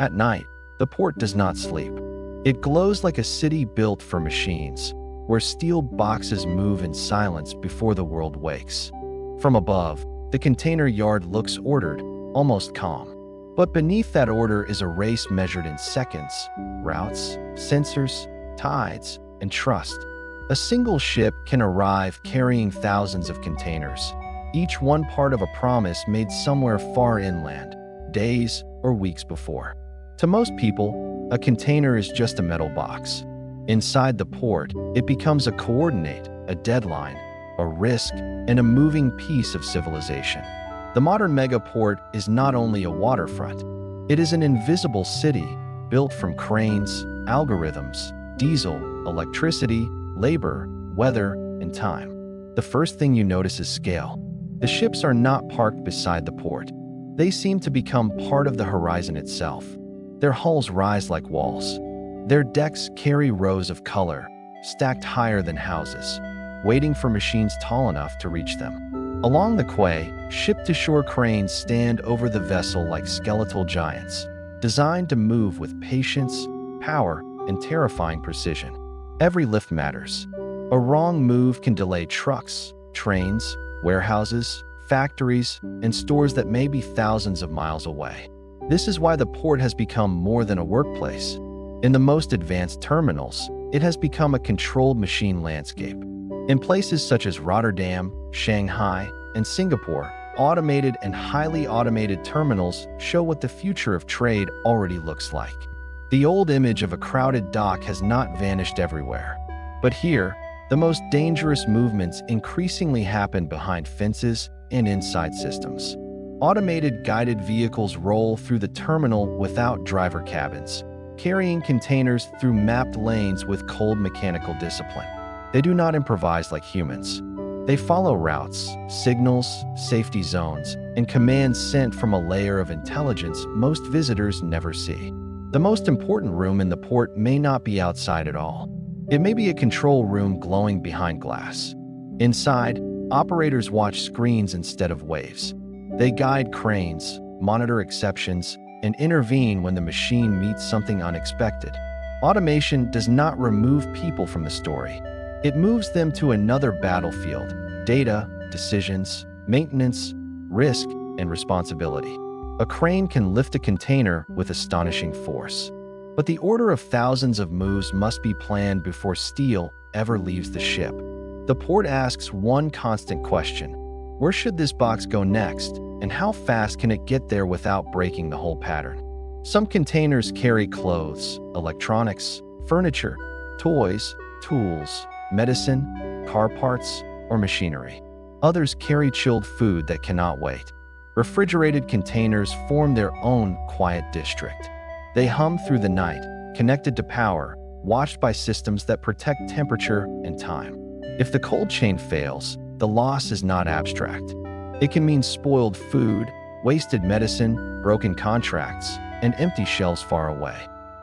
At night, the port does not sleep. It glows like a city built for machines, where steel boxes move in silence before the world wakes. From above, the container yard looks ordered, almost calm. But beneath that order is a race measured in seconds, routes, sensors, tides, and trust. A single ship can arrive carrying thousands of containers, each one part of a promise made somewhere far inland, days or weeks before. To most people, a container is just a metal box. Inside the port, it becomes a coordinate, a deadline, a risk, and a moving piece of civilization. The modern megaport is not only a waterfront, it is an invisible city built from cranes, algorithms, diesel, electricity, labor, weather, and time. The first thing you notice is scale. The ships are not parked beside the port. They seem to become part of the horizon itself. Their hulls rise like walls. Their decks carry rows of color, stacked higher than houses, waiting for machines tall enough to reach them. Along the quay, ship-to-shore cranes stand over the vessel like skeletal giants, designed to move with patience, power, and terrifying precision. Every lift matters. A wrong move can delay trucks, trains, warehouses, factories, and stores that may be thousands of miles away. This is why the port has become more than a workplace. In the most advanced terminals, it has become a controlled machine landscape. In places such as Rotterdam, Shanghai, and Singapore, automated and highly automated terminals show what the future of trade already looks like. The old image of a crowded dock has not vanished everywhere. But here, the most dangerous movements increasingly happen behind fences and inside systems. Automated guided vehicles roll through the terminal without driver cabins, carrying containers through mapped lanes with cold mechanical discipline. They do not improvise like humans. They follow routes, signals, safety zones, and commands sent from a layer of intelligence most visitors never see. The most important room in the port may not be outside at all. It may be a control room glowing behind glass. Inside, operators watch screens instead of waves. They guide cranes, monitor exceptions, and intervene when the machine meets something unexpected. Automation does not remove people from the story. It moves them to another battlefield: data, decisions, maintenance, risk, and responsibility. A crane can lift a container with astonishing force. But the order of thousands of moves must be planned before steel ever leaves the ship. The port asks one constant question: where should this box go next, and how fast can it get there without breaking the whole pattern? Some containers carry clothes, electronics, furniture, toys, tools, medicine, car parts, or machinery. Others carry chilled food that cannot wait. Refrigerated containers form their own quiet district. They hum through the night, connected to power, watched by systems that protect temperature and time. If the cold chain fails, the loss is not abstract. It can mean spoiled food, wasted medicine, broken contracts, and empty shelves far away.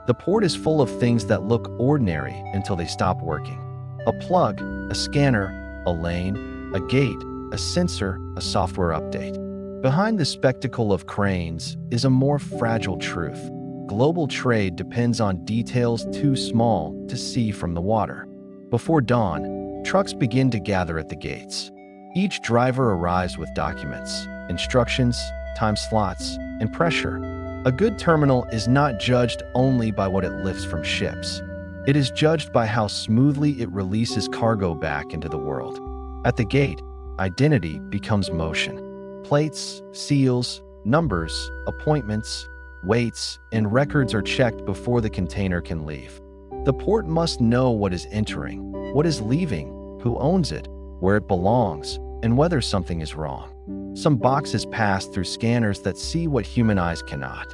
The port is full of things that look ordinary until they stop working. A plug, a scanner, a lane, a gate, a sensor, a software update. Behind the spectacle of cranes is a more fragile truth. Global trade depends on details too small to see from the water. Before dawn, trucks begin to gather at the gates. Each driver arrives with documents, instructions, time slots, and pressure. A good terminal is not judged only by what it lifts from ships. It is judged by how smoothly it releases cargo back into the world. At the gate, identity becomes motion. Plates, seals, numbers, appointments, weights, and records are checked before the container can leave. The port must know what is entering, what is leaving, who owns it, where it belongs, and whether something is wrong. Some boxes pass through scanners that see what human eyes cannot.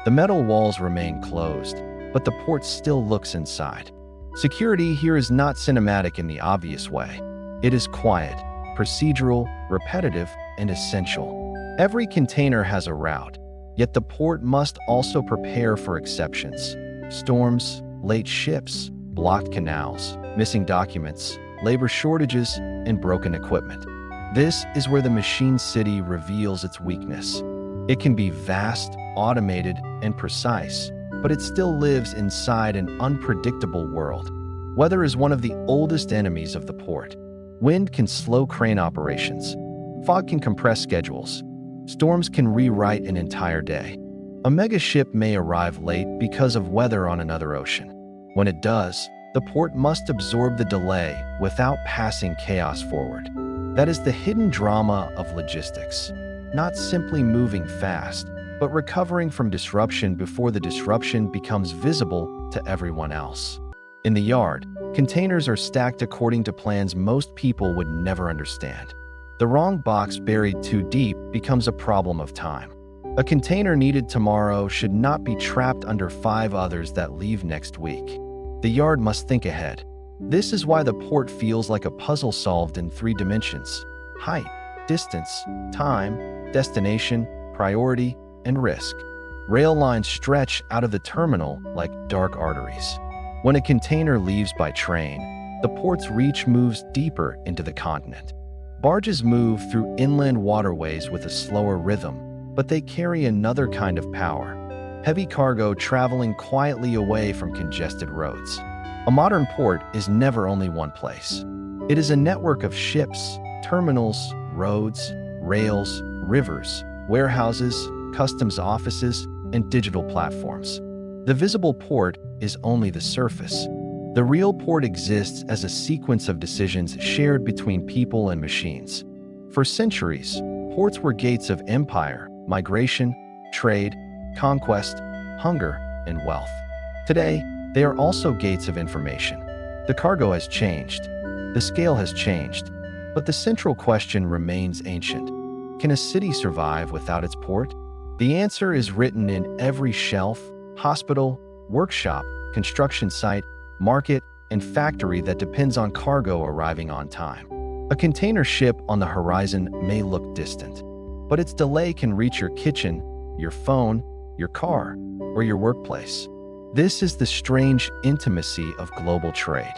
The metal walls remain closed, but the port still looks inside. Security here is not cinematic in the obvious way. It is quiet, procedural, repetitive, and essential. Every container has a route, yet the port must also prepare for exceptions: storms, late ships, blocked canals, missing documents, labor shortages, and broken equipment. This is where the machine city reveals its weakness. It can be vast, automated, and precise, but it still lives inside an unpredictable world. Weather is one of the oldest enemies of the port. Wind can slow crane operations. Fog can compress schedules. Storms can rewrite an entire day. A mega ship may arrive late because of weather on another ocean. When it does, the port must absorb the delay without passing chaos forward. That is the hidden drama of logistics. Not simply moving fast, but recovering from disruption before the disruption becomes visible to everyone else. In the yard, containers are stacked according to plans most people would never understand. The wrong box buried too deep becomes a problem of time. A container needed tomorrow should not be trapped under 5 others that leave next week. The yard must think ahead. This is why the port feels like a puzzle solved in 3 dimensions: height, distance, time, destination, priority, and risk. Rail lines stretch out of the terminal like dark arteries. When a container leaves by train, the port's reach moves deeper into the continent. Barges move through inland waterways with a slower rhythm, but they carry another kind of power: heavy cargo traveling quietly away from congested roads. A modern port is never only one place. It is a network of ships, terminals, roads, rails, rivers, warehouses, customs offices, and digital platforms. The visible port is only the surface. The real port exists as a sequence of decisions shared between people and machines. For centuries, ports were gates of empire, migration, trade, conquest, hunger, and wealth. Today, they are also gates of information. The cargo has changed. The scale has changed. But the central question remains ancient. Can a city survive without its port? The answer is written in every shelf, hospital, workshop, construction site, market, and factory that depends on cargo arriving on time. A container ship on the horizon may look distant, but its delay can reach your kitchen, your phone, your car, or your workplace. This is the strange intimacy of global trade.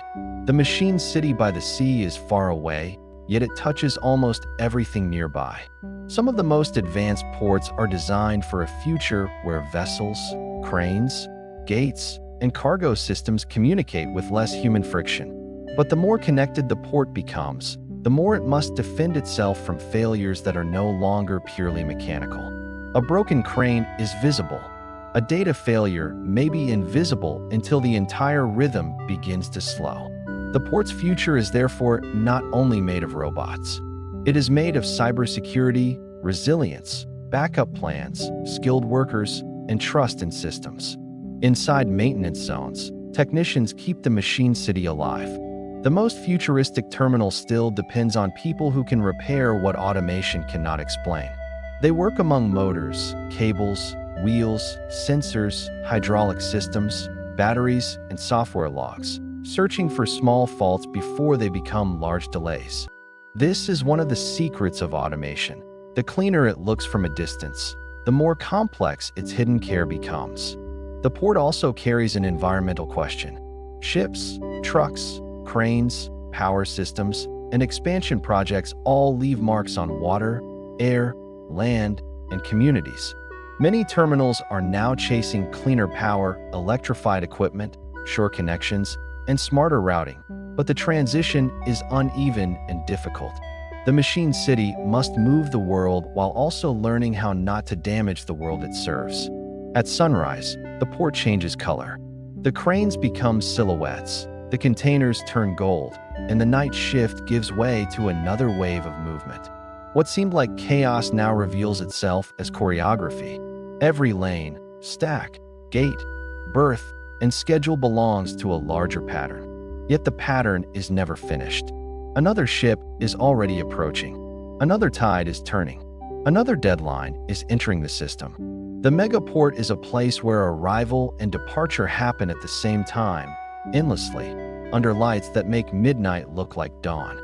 The machine city by the sea is far away, yet it touches almost everything nearby. Some of the most advanced ports are designed for a future where vessels, cranes, gates, and cargo systems communicate with less human friction. But the more connected the port becomes, the more it must defend itself from failures that are no longer purely mechanical. A broken crane is visible. A data failure may be invisible until the entire rhythm begins to slow. The port's future is therefore not only made of robots. It is made of cybersecurity, resilience, backup plans, skilled workers, and trust in systems. Inside maintenance zones, technicians keep the machine city alive. The most futuristic terminal still depends on people who can repair what automation cannot explain. They work among motors, cables, wheels, sensors, hydraulic systems, batteries, and software logs, searching for small faults before they become large delays. This is one of the secrets of automation. The cleaner it looks from a distance, the more complex its hidden care becomes. The port also carries an environmental question. Ships, trucks, cranes, power systems, and expansion projects all leave marks on water, air, land, and communities. Many terminals are now chasing cleaner power, electrified equipment, shore connections, and smarter routing, but the transition is uneven and difficult. The machine city must move the world while also learning how not to damage the world it serves. At sunrise, the port changes color. The cranes become silhouettes, the containers turn gold, and the night shift gives way to another wave of movement. What seemed like chaos now reveals itself as choreography. Every lane, stack, gate, berth, and schedule belongs to a larger pattern. Yet the pattern is never finished. Another ship is already approaching. Another tide is turning. Another deadline is entering the system. The megaport is a place where arrival and departure happen at the same time, endlessly, under lights that make midnight look like dawn.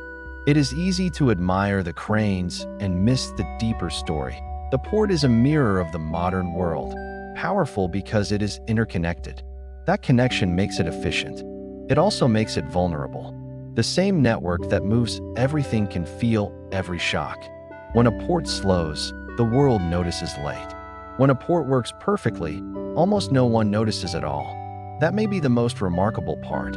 It is easy to admire the cranes and miss the deeper story. The port is a mirror of the modern world, powerful because it is interconnected. That connection makes it efficient. It also makes it vulnerable. The same network that moves everything can feel every shock. When a port slows, the world notices late. When a port works perfectly, almost no one notices at all. That may be the most remarkable part.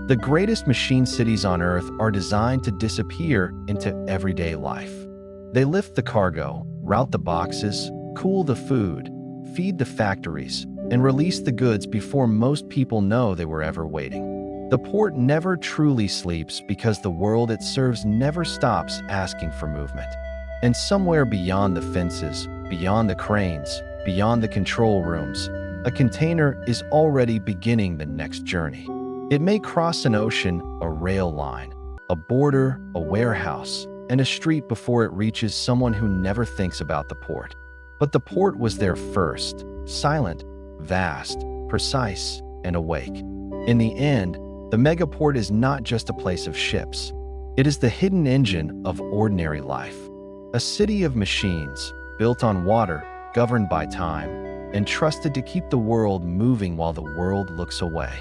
The greatest machine cities on Earth are designed to disappear into everyday life. They lift the cargo, route the boxes, cool the food, feed the factories, and release the goods before most people know they were ever waiting. The port never truly sleeps because the world it serves never stops asking for movement. And somewhere beyond the fences, beyond the cranes, beyond the control rooms, a container is already beginning the next journey. It may cross an ocean, a rail line, a border, a warehouse, and a street before it reaches someone who never thinks about the port. But the port was there first, silent, vast, precise, and awake. In the end, the megaport is not just a place of ships. It is the hidden engine of ordinary life. A city of machines, built on water, governed by time, and trusted to keep the world moving while the world looks away.